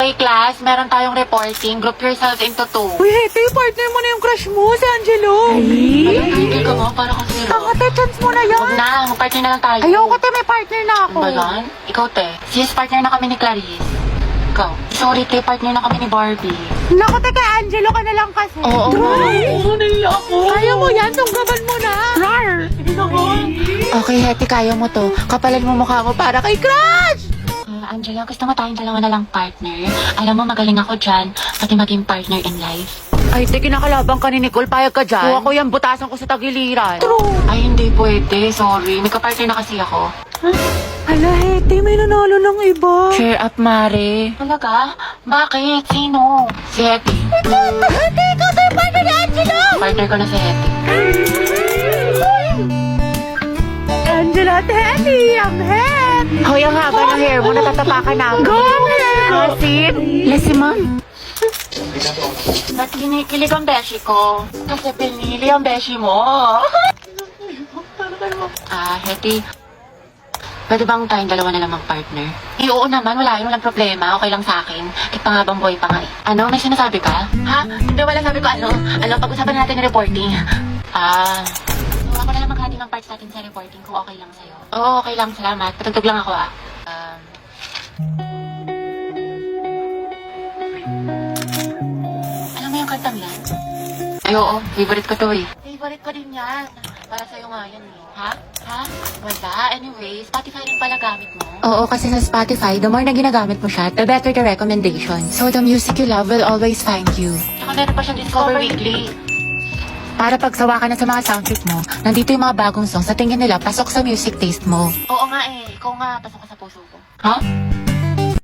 Okay, class. Meron tayong reporting. Group yourself into two. Uy, Hete, partner mo na yung crush mo, si Angelo. Hindi ka mo, para kasi Tanga, te, chance mo na yan. Huwag na, mag-partner na lang tayo. Ayoko, te, may partner na ako. Ano ba yan? Ikaw, te. Sis, partner na kami ni Clarice. Ikaw. Sorry, te, partner na kami ni Barbie. Naku, te, kay Angelo ka na lang kasi. Oo. Dry. Naiya ako. Kaya mo yan, tunggaban mo na. Rar. Okay, Hetty, kaya mo to. Kapalan mo mukha mo para kay Crush! Angela, gusto mo tayong dalawa na lang partner? Alam mo, magaling ako dyan, pati maging partner in life. Ay, te, kinakalabang ka ni Nicole, payag ka dyan. Kuha ko yan, butasan ko sa tagiliran. True. Ay, hindi pwede. Sorry. May kapartner na kasi ako. Hala, Hete, may nanalo ng iba. Cheer up, Mare. Talaga? Bakit? Sino? Si Hetty. Hete, ikaw tayo partner ni Angelo. Partner ko na si Hetty. Angelo at Hete, ang head. Hoy, ang haba ng hair mo, natatapakan na. Go, head. Asin? Lasiman. Ba't kinikilig ang beshi ko? Kasi pinili ang beshi mo. Hetty. Pwede bang tayong dalawa na lang mag-partner? Oo naman, walang problema. Okay lang sa akin. Tipangabang boy pa nga eh. Ano, may sinasabi ka? Ha? Hindi, wala sabi ko ano. Pag-usapan natin yung reporting. So, ako na lang maghati ng parts natin sa reporting kung okay lang sa'yo. Oo, okay lang. Salamat. Patugtog lang ako Alam mo yung kantang yan? Ay, oo. Favorite ko to eh. Favorite ko din yan. Para sa'yo nga yan eh. Ha? Wala. Anyway, Spotify rin pala gamit mo. Oo, kasi sa Spotify, the more na ginagamit mo siya, the better the recommendation. So the music you love will always find you. Tsaka meron pa siyang Discover Weekly. Para pagsawa ka na sa mga soundtrack mo, nandito yung mga bagong songs sa tingin nila pasok sa music taste mo. Oo nga eh. Ikaw nga, pasok ka sa puso ko. Ha?